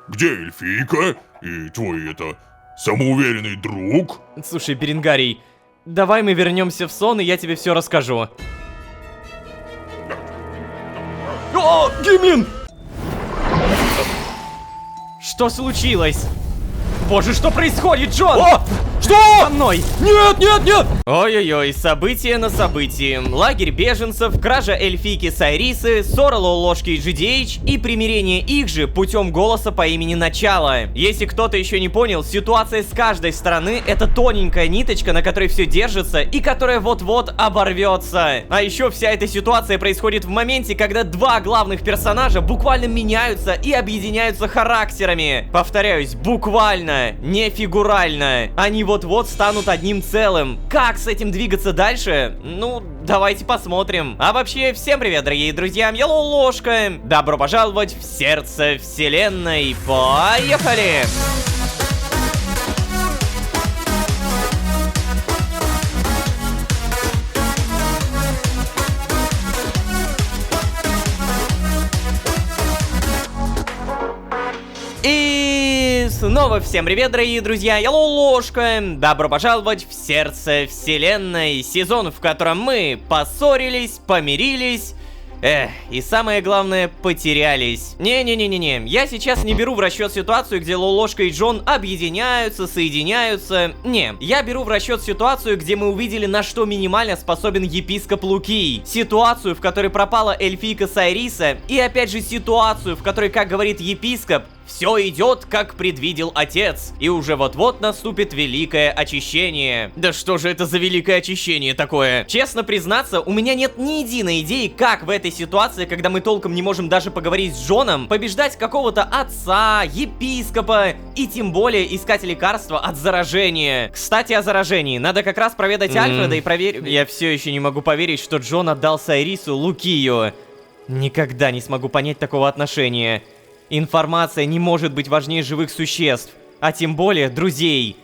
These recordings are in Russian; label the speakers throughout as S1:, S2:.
S1: Где эльфийка и твой, самоуверенный друг?
S2: Слушай, Беренгарий, давай мы вернемся в сон, и я тебе все расскажу. О, Гимлин! Что случилось? Боже, что происходит, Джон?
S3: О! Что?
S2: Со мной!
S3: Нет, нет, нет!
S2: Ой-ой-ой, событие на событии. Лагерь беженцев, кража эльфийки Сайрисы, ссора Лолошки и GDH и примирение их же путем голоса по имени Начало. Если кто-то еще не понял, ситуация с каждой стороны — это тоненькая ниточка, на которой все держится и которая вот-вот оборвется. А еще вся эта ситуация происходит в моменте, когда два главных персонажа буквально меняются и объединяются характерами. Повторяюсь, буквально, не фигурально. Они вот-вот станут одним целым. Как с этим двигаться дальше? Ну, давайте посмотрим. А вообще, всем привет, дорогие друзья, я Лолошка. Добро пожаловать в сердце вселенной. Поехали! И снова всем привет, дорогие друзья, я Лолошка. Добро пожаловать в сердце вселенной. Сезон, в котором мы поссорились, помирились, и самое главное, потерялись. Не-не-не-не-не, я сейчас не беру в расчет ситуацию, где Лолошка и Джон объединяются, соединяются. Не, я беру в расчет ситуацию, где мы увидели, на что минимально способен епископ Лукий. Ситуацию, в которой пропала эльфийка Сайриса, и опять же ситуацию, в которой, как говорит епископ, все идет, как предвидел отец, и уже вот-вот наступит великое очищение. Да что же это за великое очищение такое? Честно признаться, у меня нет ни единой идеи, как в этой ситуации, когда мы толком не можем даже поговорить с Джоном, побеждать какого-то отца, епископа и тем более искать лекарства от заражения. Кстати, о заражении. Надо как раз проведать Альфреда и проверить... Я все еще не могу поверить, что Джон отдал Сайрису Лукию. Никогда не смогу понять такого отношения. Информация не может быть важнее живых существ, а тем более друзей.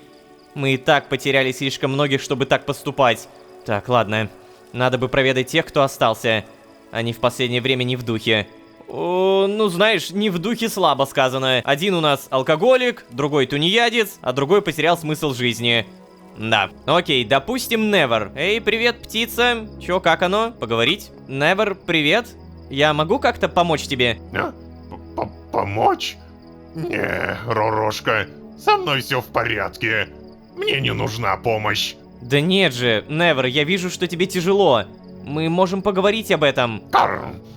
S2: Мы и так потеряли слишком многих, чтобы так поступать. Так, ладно. Надо бы проведать тех, кто остался. Они в последнее время не в духе. Ну, знаешь, не в духе слабо сказано. Один у нас алкоголик, другой тунеядец, а другой потерял смысл жизни. Да. Окей, допустим, Невер. Эй, привет, птица. Чё, как оно? Поговорить? Невер, привет. Я могу как-то помочь тебе?
S1: Помочь? Не, Ророшка, со мной все в порядке. Мне не нужна помощь.
S2: Да нет же, Невер, я вижу, что тебе тяжело. Мы можем поговорить об этом.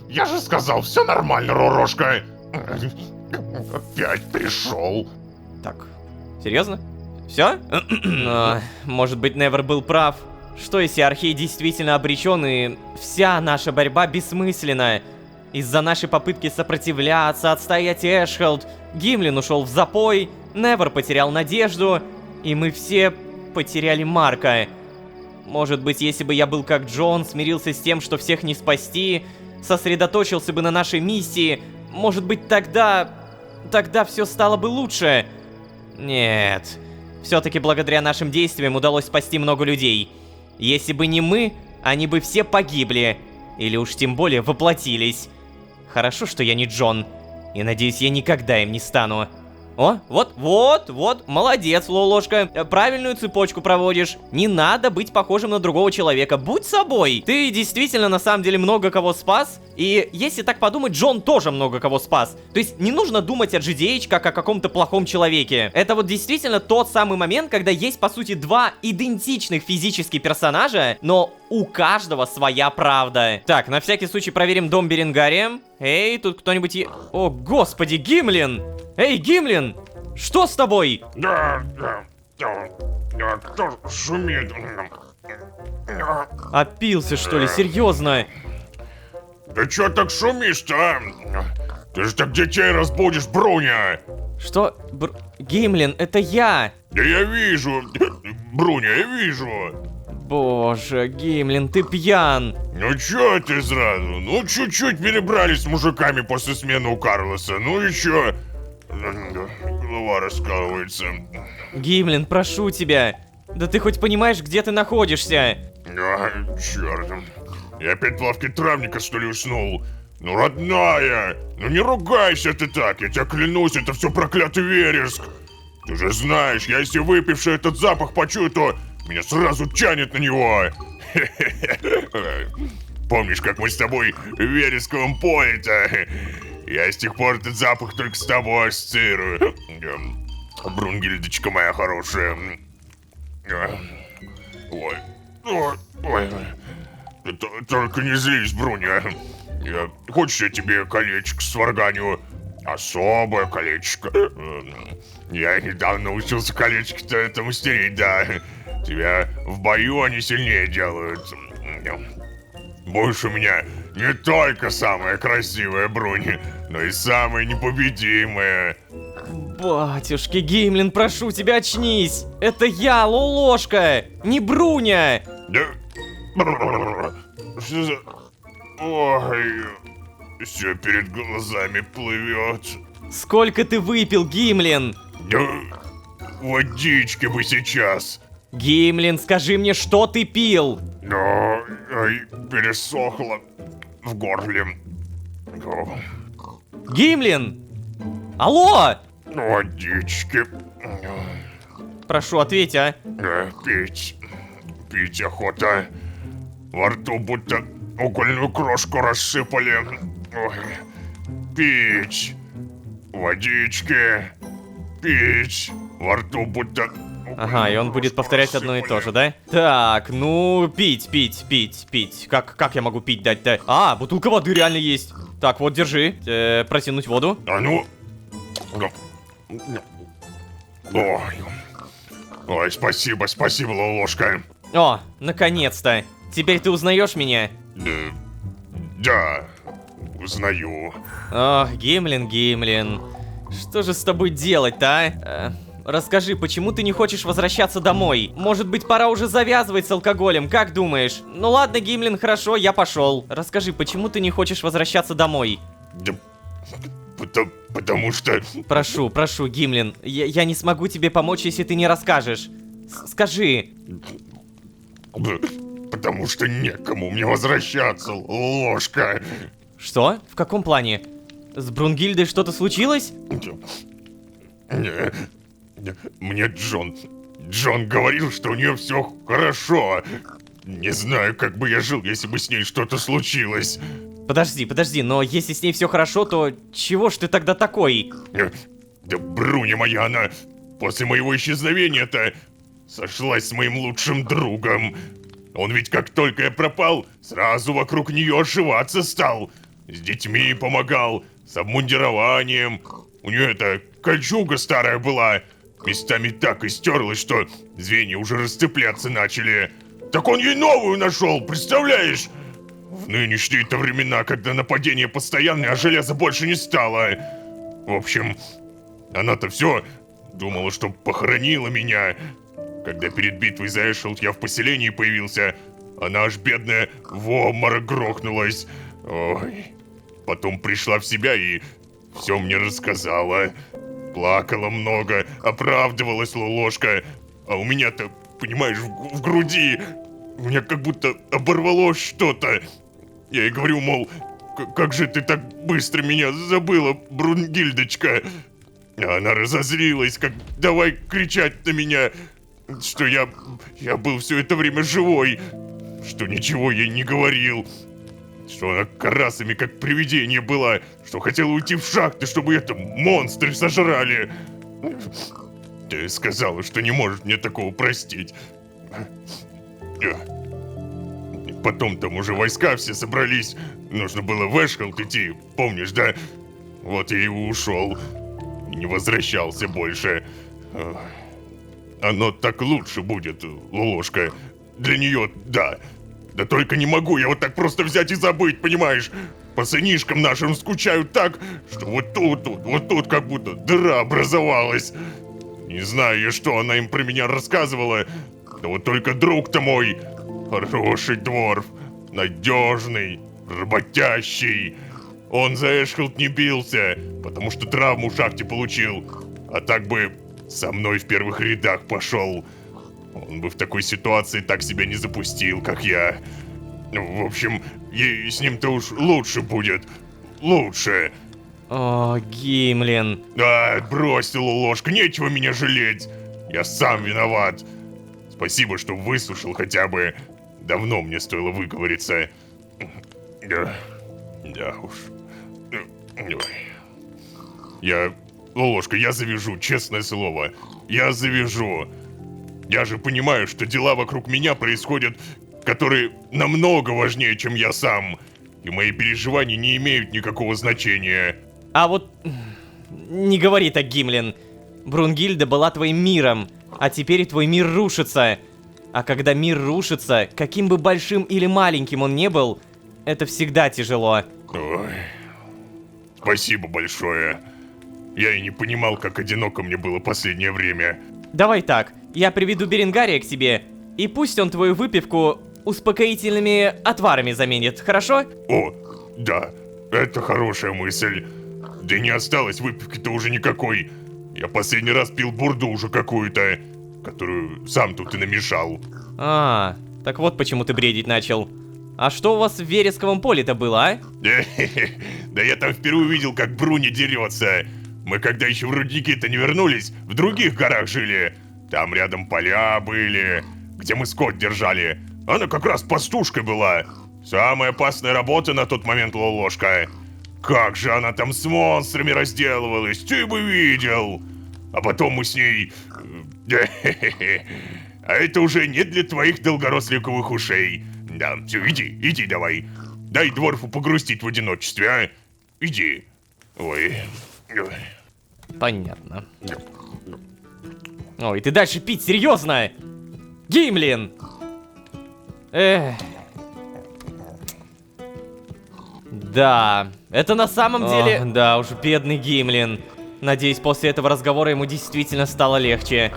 S1: Я же сказал, все нормально, Ророшка. Опять пришел.
S2: Так, серьезно? Все? Может быть, Невер был прав. Что если Архей действительно обречен, и вся наша борьба бессмысленна? Из-за нашей попытки сопротивляться, отстоять Эшхолд, Гимлин ушел в запой, Невер потерял надежду, и мы все потеряли Марка. Может быть, если бы я был как Джон, смирился с тем, что всех не спасти, сосредоточился бы на нашей миссии, может быть, тогда все стало бы лучше. Нет, все-таки благодаря нашим действиям удалось спасти много людей. Если бы не мы, они бы все погибли, или уж тем более воплотились. Хорошо, что я не Джон. И надеюсь, я никогда им не стану. О, вот, молодец, Лолошка. Правильную цепочку проводишь. Не надо быть похожим на другого человека. Будь собой. Ты действительно, на самом деле, много кого спас. И если так подумать, Джон тоже много кого спас. То есть не нужно думать о GDH как о каком-то плохом человеке. Это вот действительно тот самый момент, когда есть, по сути, два идентичных физически персонажа, но у каждого своя правда. Так, на всякий случай проверим дом Беренгария. Эй, тут кто-нибудь... О, господи, Гимлин! Эй, Гимлин! Что с тобой?
S1: Да. Кто шумит?
S2: Опился, что ли? Серьезно?
S1: Да чё так шумишь-то, а? Ты же так детей разбудишь, Бруня!
S2: Что? Гимлин, это я!
S1: Да я вижу, Бруня, я вижу!
S2: Боже, Гимлин, ты пьян!
S1: Ну чё ты сразу? Ну чуть-чуть перебрались с мужиками после смены у Карлоса, ну и чё? Голова раскалывается.
S2: Гимлин, прошу тебя! Да ты хоть понимаешь, где ты находишься?
S1: Чёрт. Я опять в лавке травника, что ли, уснул? Ну, родная, ну не ругайся ты так, я тебя клянусь, это все проклятый вереск. Ты же знаешь, я если выпивший этот запах почую, то меня сразу тянет на него. Помнишь, как мы с тобой в вересковом поле-то? Я с тех пор этот запах только с тобой ассоциирую. Брунгильдочка моя хорошая. Ой, ой, ой. Только не злись, Бруня. Хочешь, я тебе колечко сварганю? Особое колечко. Я недавно научился колечко-то это мастерить, да. Тебя в бою они сильнее делают. Будешь у меня не только самая красивая Бруня, но и самая непобедимая.
S2: Батюшки, Гимлин, прошу тебя, очнись! Это я, Лолошка, не Бруня!
S1: Да... Что за... Ой... Все перед глазами плывет.
S2: Сколько ты выпил, Гимлин?
S1: Да... Водички бы сейчас.
S2: Гимлин, скажи мне, что ты пил?
S1: Но... Ай, пересохло в горле. О,
S2: Гимлин! Алло!
S1: водички.
S2: Прошу, ответь, а?
S1: Пить. Пить охота. Во рту будто угольную крошку рассыпали. Ой. Пить. Водички. Пить. Во рту будто...
S2: Ага, и он будет повторять одно и то же, да? Так, ну, пить. Как я могу пить дать-то? А, бутылка воды реально есть. Так, вот, держи. Протянуть воду.
S1: А ну... Ой. Ой, спасибо, Лолошка.
S2: О, наконец-то. Теперь ты узнаешь меня?
S1: Да, узнаю.
S2: Ох, Гимлин. Что же с тобой делать-то, а? Расскажи, почему ты не хочешь возвращаться домой? Может быть, пора уже завязывать с алкоголем, как думаешь? Ну ладно, Гимлин, хорошо, я пошел. Расскажи, почему ты не хочешь возвращаться домой?
S1: Да, потому что...
S2: Прошу, Гимлин, я не смогу тебе помочь, если ты не расскажешь. Скажи.
S1: Потому что некому мне возвращаться, Ложка.
S2: Что? В каком плане? С Брунгильдой что-то случилось?
S1: Мне Джон говорил, что у нее все хорошо. Не знаю, как бы я жил, если бы с ней что-то случилось.
S2: Подожди, но если с ней все хорошо, то чего ж ты тогда такой?
S1: Да Бруня моя, она после моего исчезновения-то сошлась с моим лучшим другом. Он ведь как только я пропал, сразу вокруг нее ошиваться стал. С детьми помогал, с обмундированием. У нее эта кольчуга старая была. Местами так истерлась, что звенья уже расцепляться начали. Так он ей новую нашел, представляешь? В нынешние-то времена, когда нападение постоянное, а железа больше не стало. В общем, она-то все думала, что похоронила меня. Когда перед битвой за Эшелд я в поселении появился, она аж бедная в обморок грохнулась. Ой. Потом пришла в себя и все мне рассказала. Плакала много, оправдывалась Лолошка. А у меня-то, понимаешь, в груди у меня как будто оборвалось что-то. Я ей говорю, мол, как же ты так быстро меня забыла, Брунгильдочка? А она разозлилась, как давай кричать на меня, что я был все это время живой, что ничего ей не говорил, что она карасами как привидение была, что хотела уйти в шахты, чтобы это монстры сожрали. Ты сказала, что не может мне такого простить. Потом там уже войска все собрались. Нужно было в Эшхолд идти, помнишь, да? Вот я и ушел. И не возвращался больше. Оно так лучше будет, Лолошка. Для нее, да. Да только не могу я вот так просто взять и забыть, понимаешь? По сынишкам нашим скучаю так, что вот тут как будто дыра образовалась. Не знаю я, что она им про меня рассказывала. Да вот только друг-то мой... Хороший дворф, надежный, работящий. Он за Эшхолд не бился, потому что травму в шахте получил. А так бы со мной в первых рядах пошел. Он бы в такой ситуации так себя не запустил, как я. Ну, в общем, с ним-то уж лучше будет. лучше.
S2: О, Гимлин.
S1: А, брось ты, Лолошка, нечего меня жалеть. Я сам виноват. Спасибо, что выслушал хотя бы. Давно мне стоило выговориться. Да уж. Лолошка, я завяжу, честное слово. Я завяжу. Я же понимаю, что дела вокруг меня происходят, которые намного важнее, чем я сам. И мои переживания не имеют никакого значения.
S2: А вот... Не говори так, Гимлин. Брунгильда была твоим миром, а теперь твой мир рушится. А когда мир рушится, каким бы большим или маленьким он не был, это всегда тяжело.
S1: Ой. Спасибо большое. Я и не понимал, как одиноко мне было последнее время.
S2: Давай так, я приведу Беренгария к тебе, и пусть он твою выпивку успокоительными отварами заменит, хорошо?
S1: О, да, это хорошая мысль. Да и не осталось выпивки-то уже никакой. Я последний раз пил бурду уже какую-то, которую сам тут и намешал.
S2: А, так вот почему ты бредить начал. А что у вас в Вересковом поле-то было, а?
S1: Да я там впервые видел, как Бруни дерется. Мы когда еще в рудники-то не вернулись, в других горах жили. Там рядом поля были, где мы скот держали. Она как раз пастушкой была. Самая опасная работа на тот момент, Лолошка. Как же она там с монстрами разделывалась, ты бы видел. А потом мы с ней... А это уже не для твоих долгоросликовых ушей. Да, все, иди давай. Дай дворфу погрустить в одиночестве, а? Иди. Ой.
S2: Понятно. Ой, ты дальше пить, серьезно? Гимлин! Эх. Да, это на самом деле... Да уж, бедный Гимлин. Надеюсь, после этого разговора ему действительно стало легче.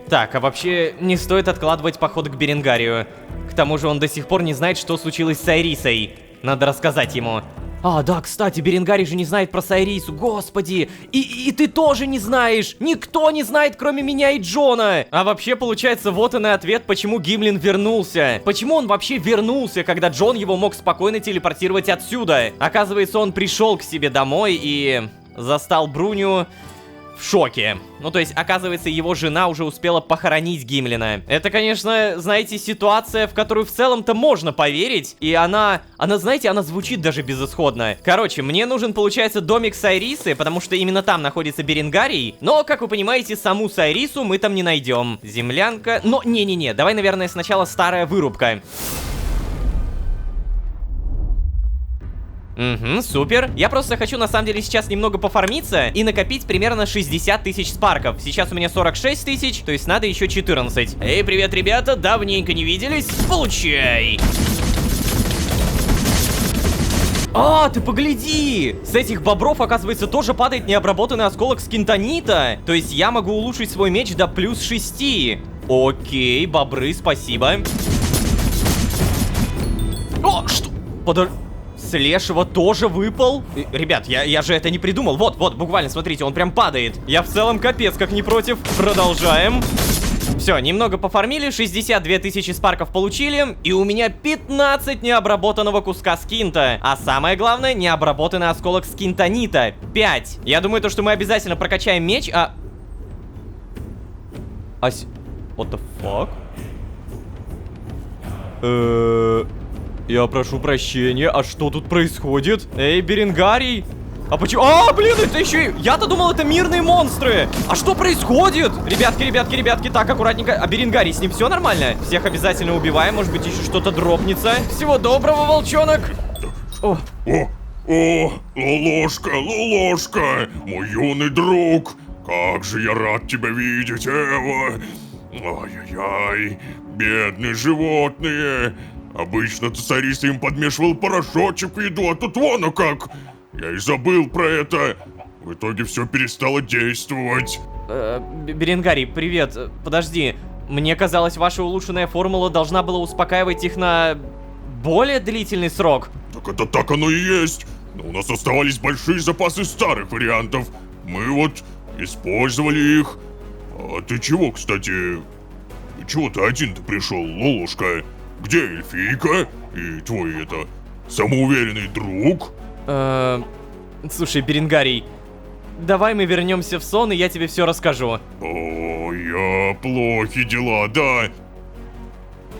S2: Так, а вообще, не стоит откладывать поход к Беренгарию. К тому же он до сих пор не знает, что случилось с Айрисой. Надо рассказать ему. А, да, кстати, Беренгарий же не знает про Сайрису, господи! И ты тоже не знаешь! Никто не знает, кроме меня и Джона! А вообще, получается, вот он и ответ, почему Гимлин вернулся. Почему он вообще вернулся, когда Джон его мог спокойно телепортировать отсюда? Оказывается, он пришел к себе домой и застал Бруню в шоке. Ну, то есть, оказывается, его жена уже успела похоронить Гимлина. Это, конечно, знаете, ситуация, в которую в целом-то можно поверить. И она, знаете, она звучит даже безысходно. Короче, мне нужен, получается, домик Сайрисы, потому что именно там находится Беренгарий. Но, как вы понимаете, саму Сайрису мы там не найдем. Землянка... Но, не-не-не, давай, наверное, сначала старая вырубка. Угу, супер. Я просто хочу, на самом деле, сейчас немного пофармиться и накопить примерно 60 тысяч спарков. Сейчас у меня 46 тысяч, то есть надо еще 14. Эй, привет, ребята, давненько не виделись. Получай! А, ты погляди! С этих бобров, оказывается, тоже падает необработанный осколок скинтонита. То есть я могу улучшить свой меч до плюс 6. Окей, бобры, спасибо. О, что? Подожди. С лешего тоже выпал? Ребят, я же это не придумал. Вот, буквально, смотрите, он прям падает. Я в целом капец как не против. Продолжаем. Все, немного пофармили, 62 тысячи спарков получили. И у меня 15 необработанного куска скинта. А самое главное, необработанный осколок скинтонита. 5. Я думаю, то, что мы обязательно прокачаем меч, What the fuck? Я прошу прощения, а что тут происходит? Эй, Беренгарий! А почему? А, блин, это еще и... Я-то думал, это мирные монстры! А что происходит? Ребятки, так, аккуратненько. А Беренгарий, с ним все нормально? Всех обязательно убиваем, может быть, еще что-то дропнется. Всего доброго, волчонок!
S1: О, Лолошка, мой юный друг! Как же я рад тебя видеть, Эва! Ай-яй-яй, бедные животные! Обычно-то Сайриса им подмешивал порошочек в еду, а тут вон, а как! Я и забыл про это. В итоге все перестало действовать.
S2: Беренгарий, привет. Подожди. Мне казалось, ваша улучшенная формула должна была успокаивать их на более длительный срок.
S1: Так это так оно и есть. Но у нас оставались большие запасы старых вариантов. Мы вот использовали их. А ты чего, кстати? Чего ты один-то пришел, Лолушка? Где эльфийка и твой, самоуверенный друг?
S2: Слушай, Беренгарий, давай мы вернемся в сон, и я тебе все расскажу.
S1: О, я плохи дела, да.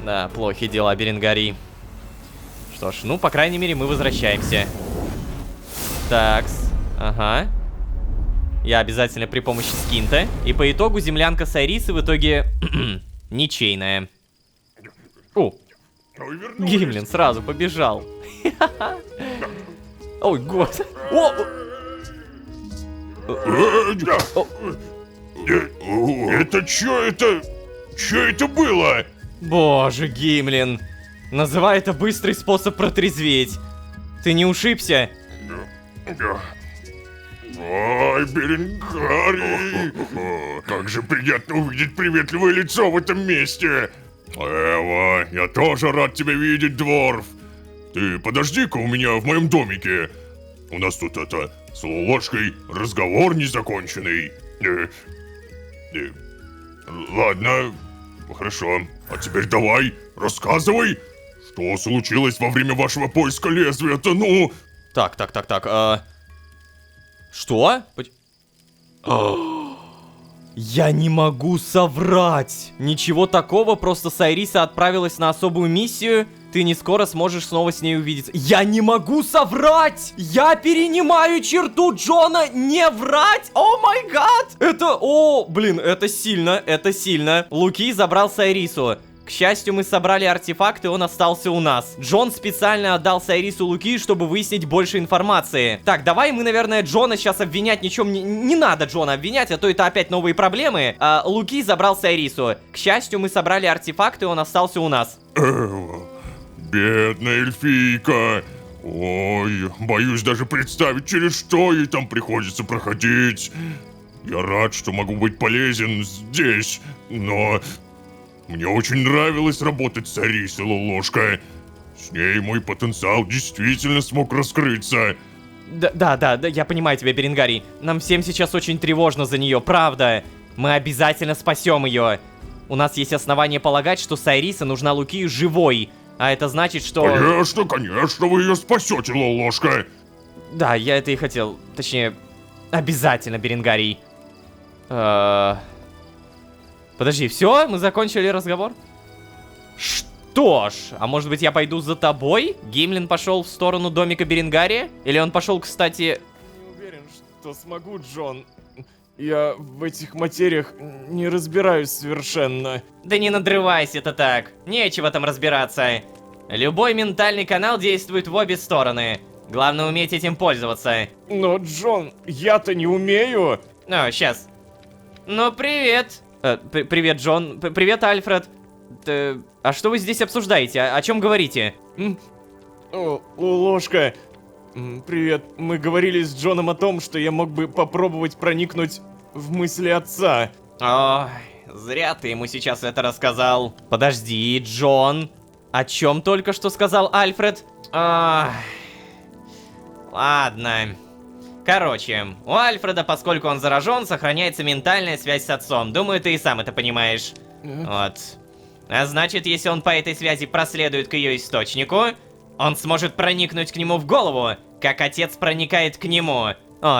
S2: Да, плохи дела, Беренгарий. Что ж, ну, по крайней мере, мы возвращаемся. Такс, ага. Я обязательно при помощи скинта. И по итогу землянка с Айрисы в итоге ничейная. О,
S1: Ой, вернулись.
S2: Гимлин сразу побежал. Ой, год. О!
S1: Это чё это? Чё это было?
S2: Боже, Гимлин. Называй это быстрый способ протрезветь. Ты не ушибся?
S1: Ой, Беренгарий! Как же приятно увидеть приветливое лицо в этом месте! Эва, я тоже рад тебя видеть, Дворф! Ты подожди-ка у меня в моем домике. У нас тут с Лолошкой разговор незаконченный. Ладно, хорошо. А теперь давай, рассказывай, что случилось во время вашего поиска лезвия-то, ну?
S2: Так. Что? Я не могу соврать. Ничего такого, просто Сайриса отправилась на особую миссию. Ты не скоро сможешь снова с ней увидеться. Я не могу соврать! Я перенимаю черту Джона не врать! О май гад! Это сильно, это сильно. Луки забрал Сайрису. К счастью, мы собрали артефакт, и он остался у нас. Джон специально отдал Сайрису Луки, чтобы выяснить больше информации. Так, давай мы, наверное, Джона сейчас обвинять ничем не надо Джона обвинять, а то это опять новые проблемы. Луки забрал Сайрису. К счастью, мы собрали артефакт, и он остался у нас.
S1: Бедная эльфийка. Ой, боюсь даже представить, через что ей там приходится проходить. Я рад, что могу быть полезен здесь, но... Мне очень нравилось работать с Арисой, Лолошка. С ней мой потенциал действительно смог раскрыться.
S2: Да, я понимаю тебя, Беренгарий. Нам всем сейчас очень тревожно за нее, правда. Мы обязательно спасем ее. У нас есть основания полагать, что Сайриса нужна Лукию живой. А это значит, что...
S1: Конечно, вы ее спасете, Лолошка.
S2: Да, я это и хотел. Точнее, обязательно, Беренгарий. Подожди, все? Мы закончили разговор? Что ж, а может быть я пойду за тобой? Гимлин пошел в сторону домика Беренгария? Или он пошел, кстати...
S3: Не уверен, что смогу, Джон. Я в этих материях не разбираюсь совершенно.
S2: Да не надрывайся ты так. Нечего там разбираться. Любой ментальный канал действует в обе стороны. Главное уметь этим пользоваться.
S3: Но, Джон, я-то не умею.
S2: Ну, сейчас. Ну, привет. Привет, Джон. Привет, Альфред. А что вы здесь обсуждаете? О чем говорите?
S3: О, Ложка. Привет. Мы говорили с Джоном о том, что я мог бы попробовать проникнуть в мысли отца.
S2: Ой, зря ты ему сейчас это рассказал. Подожди, Джон. О чем только что сказал Альфред? Ладно. Короче, у Альфреда, поскольку он заражен, сохраняется ментальная связь с отцом. Думаю, ты и сам это понимаешь. Вот. А значит, если он по этой связи проследует к ее источнику, он сможет проникнуть к нему в голову, как отец проникает к нему.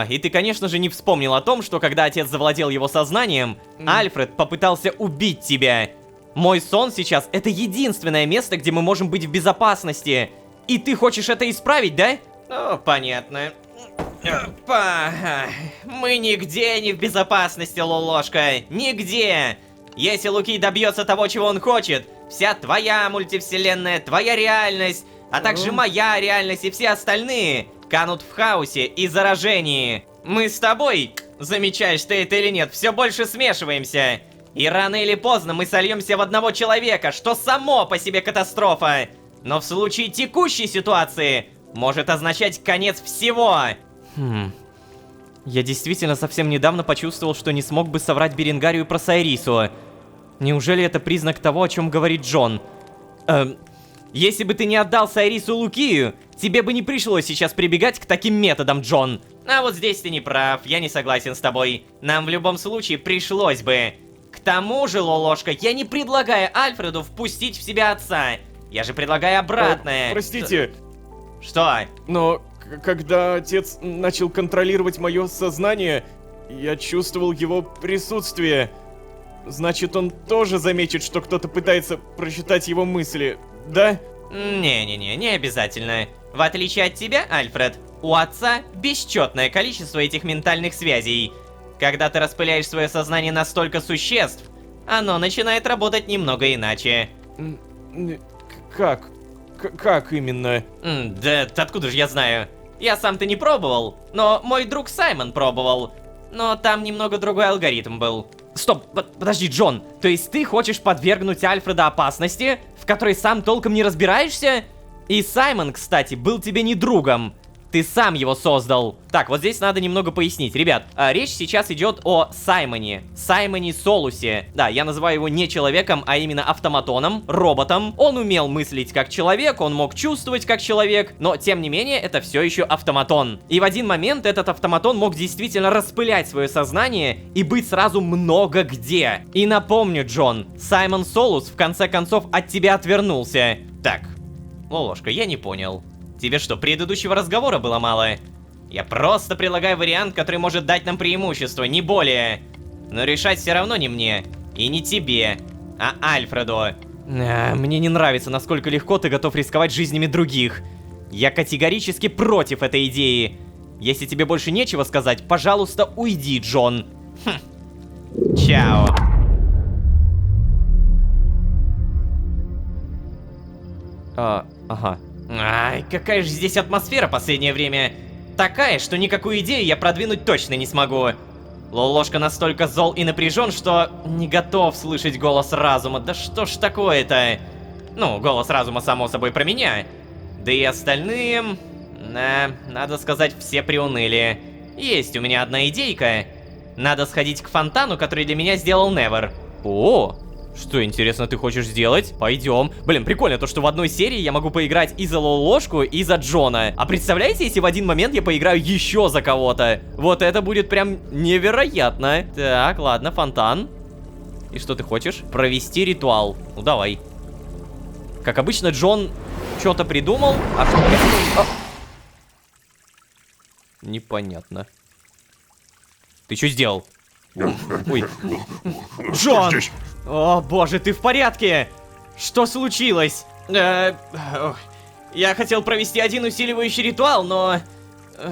S2: И ты, конечно же, не вспомнил о том, что когда отец завладел его сознанием, Альфред попытался убить тебя. Мой сон сейчас — это единственное место, где мы можем быть в безопасности. И ты хочешь это исправить, да? Ну, понятно. Мы нигде не в безопасности, Лолошка. Нигде. Если Луки добьется того, чего он хочет, вся твоя мультивселенная, твоя реальность, а также моя реальность и все остальные канут в хаосе и заражении. Мы с тобой, замечаешь ты это или нет, все больше смешиваемся. И рано или поздно мы сольемся в одного человека, что само по себе катастрофа. Но в случае текущей ситуации может означать конец всего. Я действительно совсем недавно почувствовал, что не смог бы соврать Беренгарию про Сайрису. Неужели это признак того, о чем говорит Джон? Если бы ты не отдал Сайрису Лукию, тебе бы не пришлось сейчас прибегать к таким методам, Джон. А вот здесь ты не прав, я не согласен с тобой. Нам в любом случае пришлось бы. К тому же, Лолошка, я не предлагаю Альфреду впустить в себя отца. Я же предлагаю обратное.
S3: Простите.
S2: Что?
S3: Но когда отец начал контролировать мое сознание, я чувствовал его присутствие. Значит, он тоже заметит, что кто-то пытается прочитать его мысли, да?
S2: Не-не-не, не обязательно. В отличие от тебя, Альфред, у отца бесчетное количество этих ментальных связей. Когда ты распыляешь свое сознание на столько существ, оно начинает работать немного иначе.
S3: Как? Как именно?
S2: Да откуда же я знаю? Я сам-то не пробовал, но мой друг Саймон пробовал. Но там немного другой алгоритм был. Стоп, подожди, Джон, то есть ты хочешь подвергнуть Альфреда опасности, в которой сам толком не разбираешься? И Саймон, кстати, был тебе не другом. Ты сам его создал. Так, вот здесь надо немного пояснить. Ребят, речь сейчас идет о Саймоне. Саймоне Солусе. Да, я называю его не человеком, а именно автоматоном, роботом. Он умел мыслить как человек, он мог чувствовать как человек, но тем не менее, это все еще автоматон. И в один момент этот автоматон мог действительно распылять свое сознание и быть сразу много где. И напомню, Джон, Саймон Солус в конце концов от тебя отвернулся. Так, Лолошка, я не понял. Тебе что, предыдущего разговора было мало? Я просто предлагаю вариант, который может дать нам преимущество, не более. Но решать все равно не мне, и не тебе, а Альфреду. Мне не нравится, насколько легко ты готов рисковать жизнями других. Я категорически против этой идеи. Если тебе больше нечего сказать, пожалуйста, уйди, Джон. Чао. Ага. Ай, какая же здесь атмосфера последнее время. Такая, что никакую идею я продвинуть точно не смогу. Лолошка настолько зол и напряжен, что не готов слышать голос разума. Да что ж такое-то? Ну, голос разума, само собой, про меня. Да и остальные... надо сказать, все приуныли. Есть у меня одна идейка. Надо сходить к фонтану, который для меня сделал Невер. О! Что, интересно, ты хочешь сделать? Пойдем. Блин, прикольно то, что в одной серии я могу поиграть и за Лолошку, и за Джона. А представляете, если в один момент я поиграю еще за кого-то? Вот это будет прям невероятно. Так, ладно, фонтан. И что ты хочешь? Провести ритуал. Ну, давай. Как обычно, Джон что-то придумал, а что придумал? Непонятно. Ты что сделал? Ой. Джон! О, боже, ты в порядке? Что случилось? Я хотел провести один усиливающий ритуал, но...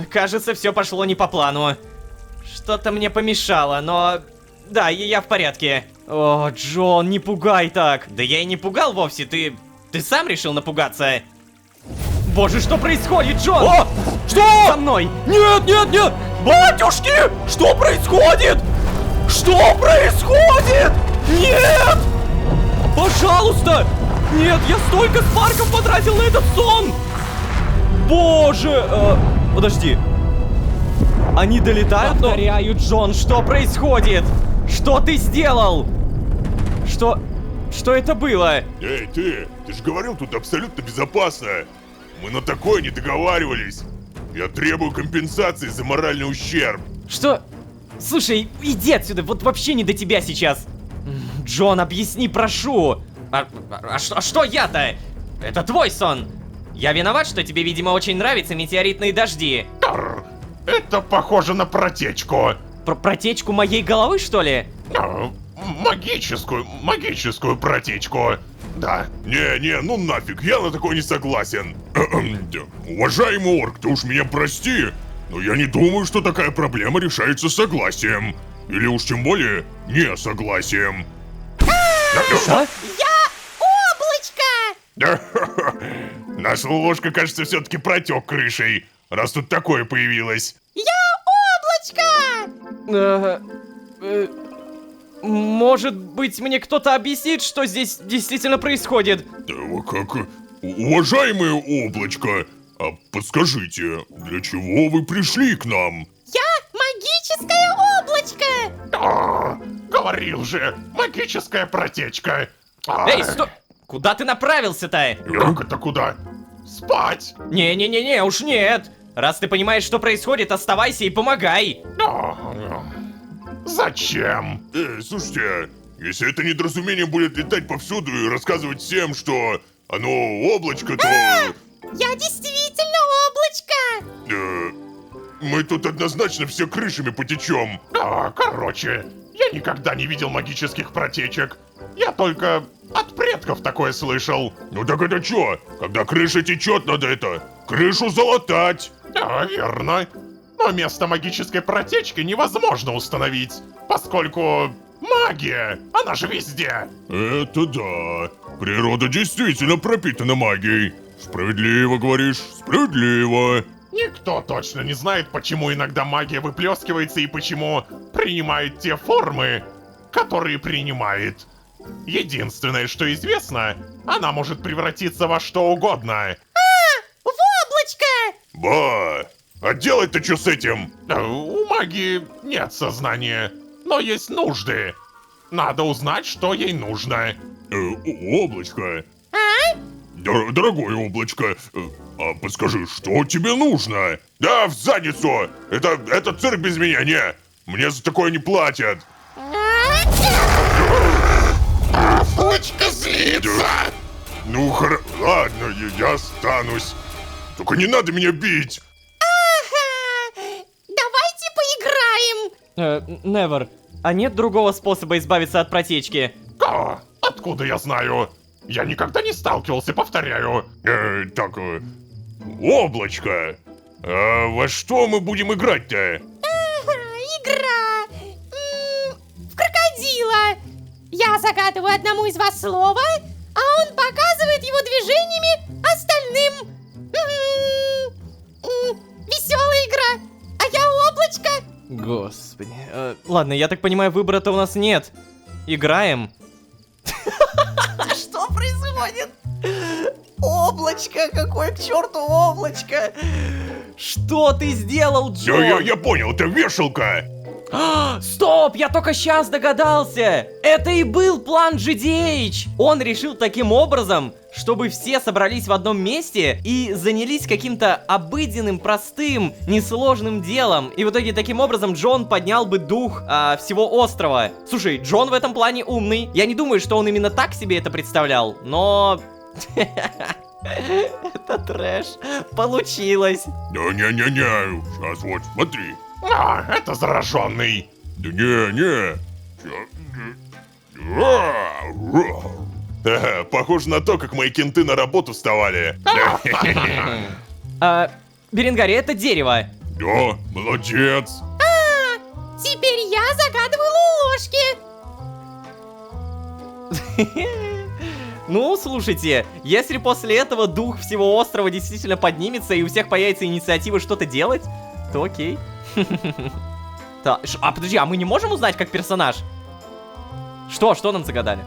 S2: кажется, все пошло не по плану. Что-то мне помешало, но... да, я в порядке. О, Джон, не пугай так. Да я и не пугал вовсе, ты сам решил напугаться. Боже, что происходит, Джон? О! Что? Со мной!
S3: Нет, нет, нет! Батюшки! Что происходит? Что происходит? Нет! Пожалуйста! Нет, я столько спарков потратил на этот сон! Боже! Подожди. Они долетают, но...
S2: Повторяю, Джон, что происходит? Что ты сделал? Что это было?
S1: Эй, ты же говорил, тут абсолютно безопасно. Мы на такое не договаривались. Я требую компенсации за моральный ущерб.
S2: Что? Слушай, иди отсюда, вот вообще не до тебя сейчас. Джон, объясни, прошу. А что я-то? Это твой сон. Я виноват, что тебе, видимо, очень нравятся метеоритные дожди.
S1: Это похоже на протечку.
S2: Протечку моей головы, что ли?
S1: Магическую протечку. Да. Не, ну нафиг, я на такое не согласен. Уважаемый орк, ты уж меня прости, но я не думаю, что такая проблема решается согласием. Или уж тем более не согласием.
S2: Что?
S4: Я облачко!
S1: Наш Лолошка, кажется, все-таки протек крышей, раз тут такое появилось.
S4: Я облачко!
S2: Может быть, мне кто-то объяснит, что здесь действительно происходит?
S1: Как? Уважаемое облачко, а подскажите, для чего вы пришли к нам?
S4: Я магическое облачко!
S1: Говорил же, магическая протечка.
S2: Эй, стой! Куда ты направился-то?
S1: Как это куда? Спать!
S2: Не, уж нет. Раз ты понимаешь, что происходит, оставайся и помогай.
S1: Зачем? Слушайте, если это недоразумение будет летать повсюду и рассказывать всем, что оно облачко, то...
S4: Я действительно облачко!
S1: Мы тут однозначно все крышами потечем. Короче, я никогда не видел магических протечек. Я только от предков такое слышал. Ну так это чё? Когда крыша течет, надо крышу залатать. Да, верно. Но место магической протечки невозможно установить, поскольку магия, она же везде. Это да. Природа действительно пропитана магией. Справедливо говоришь, справедливо. Никто точно не знает, почему иногда магия выплескивается и почему принимает те формы, которые принимает. Единственное, что известно, она может превратиться во что угодно.
S4: В облачко!
S1: Ба! А делать-то что с этим? У магии нет сознания, но есть нужды. Надо узнать, что ей нужно. Облачко. Дорогое облачко, а подскажи, что тебе нужно? Да, в задницу! Это цирк без меня, не! Мне за такое не платят!
S4: Облачко злится!
S1: Ну, ладно, я останусь. Только не надо меня бить!
S4: Давайте поиграем!
S2: Невер, а нет другого способа избавиться от протечки?
S1: Откуда я знаю? Я никогда не сталкивался, повторяю. Облачко. А во что мы будем играть-то?
S4: Игра! В крокодила! Я загадываю одному из вас слово, а он показывает его движениями остальным. Веселая игра! А я облачко!
S2: Господи. Ладно, я так понимаю, выбора-то у нас нет. Играем.
S5: Что происходит? Облачко, какое к черту облачко?
S2: Что ты сделал, Джон?
S1: Я понял, это вешалка.
S2: Стоп, я только сейчас догадался! Это и был план GDH! Он решил таким образом, чтобы все собрались в одном месте и занялись каким-то обыденным, простым, несложным делом. И в итоге таким образом Джон поднял бы дух всего острова. Слушай, Джон в этом плане умный. Я не думаю, что он именно так себе это представлял, но... Это трэш. Получилось.
S1: Да не-не-не, сейчас вот, смотри. Это зараженный. Да не. Похоже на то, как мои кенты на работу вставали.
S2: Беренгари, это дерево.
S1: Да, молодец.
S4: Теперь я загадываю ложки.
S2: Ну, слушайте, если после этого дух всего острова действительно поднимется и у всех появится инициатива что-то делать, то окей. Подожди, а мы не можем узнать как персонаж? Что нам загадали?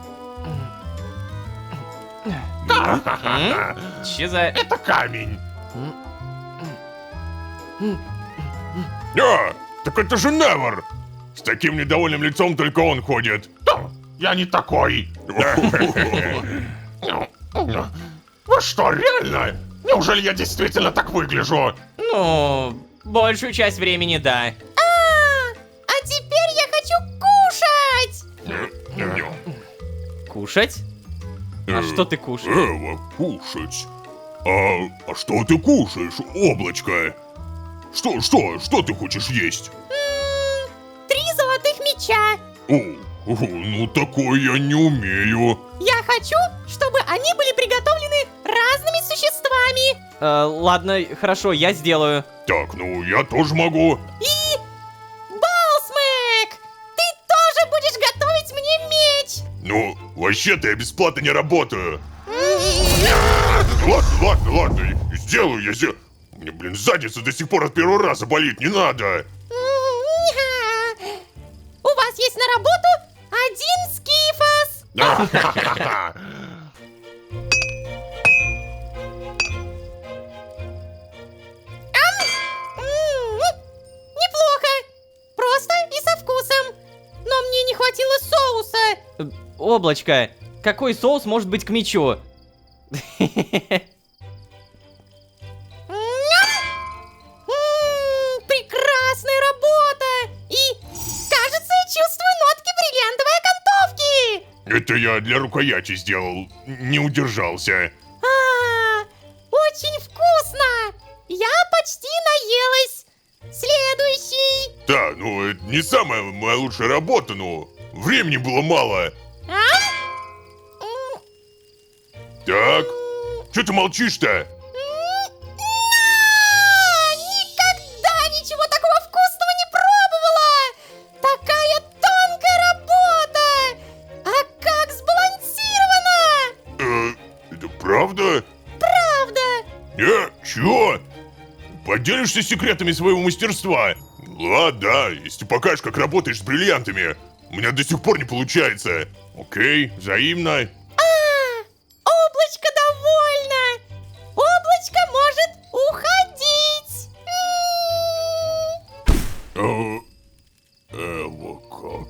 S2: Че за...
S1: Это камень. Так это же Невер. С таким недовольным лицом только он ходит. Я не такой. Вы что, реально? Неужели я действительно так выгляжу?
S2: Ну, большую часть времени, да.
S4: А теперь я хочу кушать!
S2: Кушать? А что ты кушаешь?
S1: Эва, кушать. А что ты кушаешь, облачко? Что ты хочешь есть?
S4: 3 золотых меча.
S1: Ну такое я не умею.
S4: Я хочу, чтобы они были приготовлены разными существами.
S2: Ладно, хорошо, я сделаю.
S1: Так, ну я тоже могу.
S4: И... Балсмэк! Ты тоже будешь готовить мне меч!
S1: Ну, вообще-то я бесплатно не работаю. Ладно, сделаю я. Мне, блин, задница до сих пор от первого раза болит, не надо.
S4: У вас есть на работу 1 скифос. Неплохо. Просто и со вкусом. Но мне не хватило соуса.
S2: Облачко, какой соус может быть к мечу?
S4: Прекрасная работа! И, кажется, я чувствую нотки бриллиантовой окантовки!
S1: Это я для рукояти сделал, не удержался.
S4: Очень вкусно! Я почти наелась. Следующий.
S1: Да, ну это не самая моя лучшая работа, но времени было мало. Так, что ты молчишь-то?
S4: Никогда ничего такого вкусного не пробовала! Такая тонкая работа! А как сбалансировано!
S1: Это правда?
S4: Правда!
S1: Чё? Поделишься секретами своего мастерства? Ладно, если покажешь, как работаешь с бриллиантами. У меня до сих пор не получается. Окей, взаимно.
S4: Облачко довольно! Облачко может уходить!
S1: Вот как?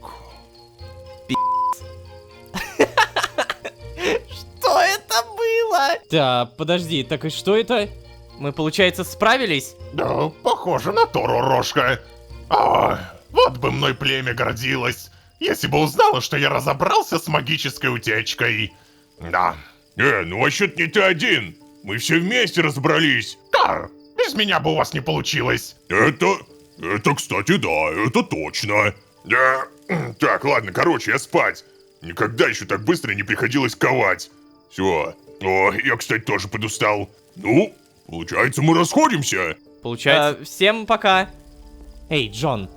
S5: Что это было?
S2: Да, подожди, так и что это? Мы, получается, справились?
S1: Да, похоже на то, Ророжка. Вот бы мной племя гордилось, если бы узнало, что я разобрался с магической утечкой. Да. Ну вообще-то не ты один. Мы все вместе разобрались. Да, без меня бы у вас не получилось. Это, кстати, да, это точно. Да. Так, ладно, короче, я спать. Никогда еще так быстро не приходилось ковать. Все. Я, кстати, тоже подустал. Ну, получается, мы расходимся.
S2: Получается... всем пока. Эй, Джон,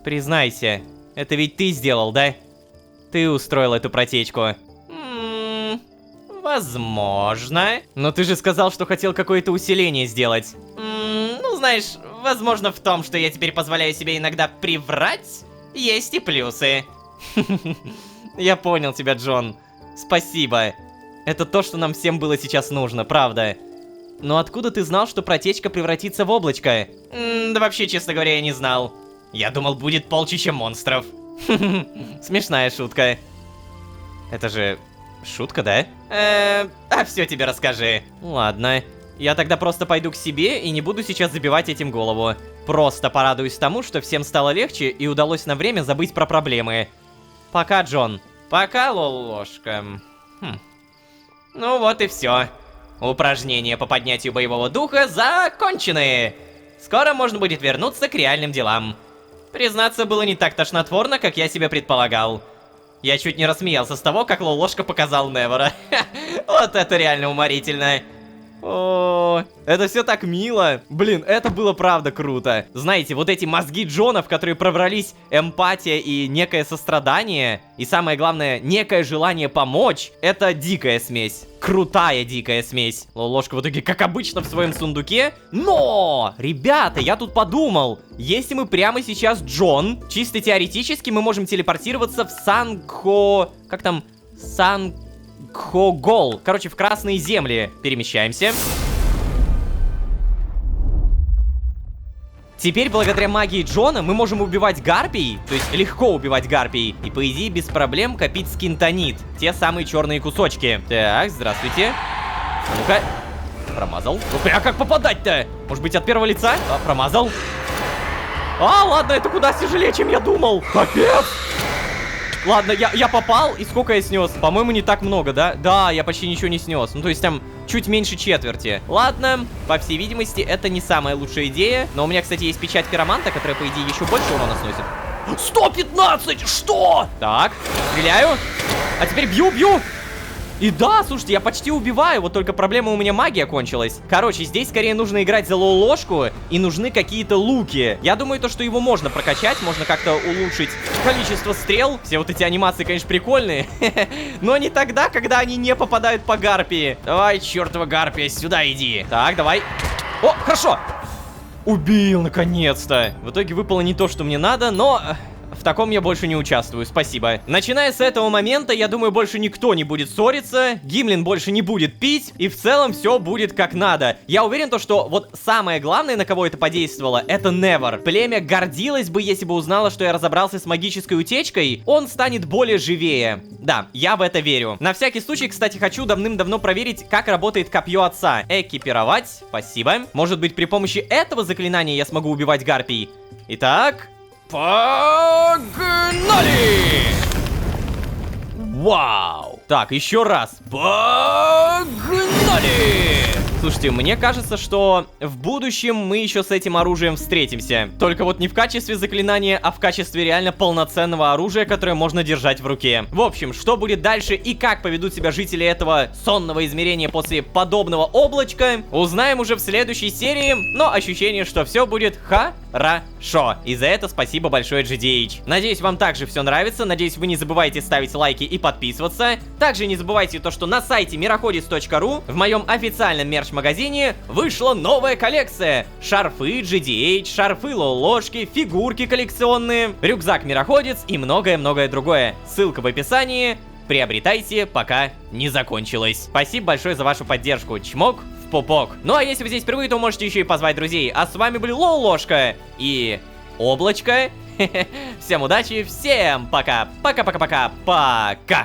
S2: признайся, это ведь ты сделал, да? Ты устроил эту протечку. Возможно. Но ты же сказал, что хотел какое-то усиление сделать. Ну, знаешь, возможно, в том, что я теперь позволяю себе иногда приврать, есть и плюсы. Я понял тебя, Джон. Спасибо. Это то, что нам всем было сейчас нужно, правда. Но откуда ты знал, что протечка превратится в облачко? Да вообще, честно говоря, я не знал. Я думал, будет полчища монстров. Смешная шутка. Это же... шутка, да? Все тебе расскажи. Ладно. Я тогда просто пойду к себе и не буду сейчас забивать этим голову. Просто порадуюсь тому, что всем стало легче и удалось на время забыть про проблемы. Пока, Джон. Пока, Лолошка. Ну вот и все. Упражнения по поднятию боевого духа закончены. Скоро можно будет вернуться к реальным делам. Признаться, было не так тошнотворно, как я себе предполагал. Я чуть не рассмеялся с того, как Лолошка показал Невера. Вот это реально уморительно. О, это все так мило. Блин, это было правда круто. Знаете, вот эти мозги Джона, в которые пробрались эмпатия и некое сострадание, и самое главное, некое желание помочь, это дикая смесь. Крутая дикая смесь. Лолошка в итоге, как обычно, в своем сундуке. Но, ребята, я тут подумал. Если мы прямо сейчас Джон, чисто теоретически мы можем телепортироваться в Сангхо... Как там? Сангхогол. Короче, в Красные Земли перемещаемся. Теперь, благодаря магии Джона, мы можем убивать гарпий, то есть легко убивать гарпий, и, по идее, без проблем копить скинтонит, те самые черные кусочки. Так, здравствуйте. Ну-ка. Промазал. А как попадать-то? Может быть, от первого лица? Промазал. Ладно, это куда тяжелее, чем я думал. Капец. Ладно, я попал, и сколько я снес? По-моему, не так много, да? Да, я почти ничего не снес. Ну, то есть там чуть меньше четверти. Ладно, по всей видимости, это не самая лучшая идея. Но у меня, кстати, есть печать пироманта, которая, по идее, еще больше урона сносит. 115! Что? Так, стреляю. А теперь бью. И да, слушайте, я почти убиваю, вот только проблема, у меня магия кончилась. Короче, здесь скорее нужно играть за Лолошку, и нужны какие-то луки. Я думаю, то, что его можно прокачать, можно как-то улучшить количество стрел. Все вот эти анимации, конечно, прикольные, но не тогда, когда они не попадают по гарпии. Давай, чертова гарпия, сюда иди. Так, давай. О, хорошо. Убил, наконец-то. В итоге выпало не то, что мне надо, но... В таком я больше не участвую, спасибо. Начиная с этого момента, я думаю, больше никто не будет ссориться, Гимлин больше не будет пить, и в целом все будет как надо. Я уверен, то, что вот самое главное, на кого это подействовало, это Невер. Племя гордилось бы, если бы узнало, что я разобрался с магической утечкой, он станет более живее. Да, я в это верю. На всякий случай, кстати, хочу давным-давно проверить, как работает копье отца. Экипировать, спасибо. Может быть, при помощи этого заклинания я смогу убивать гарпий. Итак... Погнали! Вау! Так, еще раз. Погнали! Слушайте, мне кажется, что в будущем мы еще с этим оружием встретимся. Только вот не в качестве заклинания, а в качестве реально полноценного оружия, которое можно держать в руке. В общем, что будет дальше и как поведут себя жители этого сонного измерения после подобного облачка, узнаем уже в следующей серии, но ощущение, что все будет хорошо. И за это спасибо большое GDH. Надеюсь, вам также все нравится, надеюсь, вы не забывайте ставить лайки и подписываться. Также не забывайте то, что на сайте мироходец.ру в моем официальном мерч-магазине вышла новая коллекция. Шарфы GDH, шарфы лолошки, фигурки коллекционные, рюкзак Мироходец и многое-многое другое. Ссылка в описании. Приобретайте, пока не закончилось. Спасибо большое за вашу поддержку. Чмок в пупок. Ну а если вы здесь впервые, то можете еще и позвать друзей. А с вами были Лолошка и Облачко. Всем удачи, всем пока. Пока-пока-пока. Пока.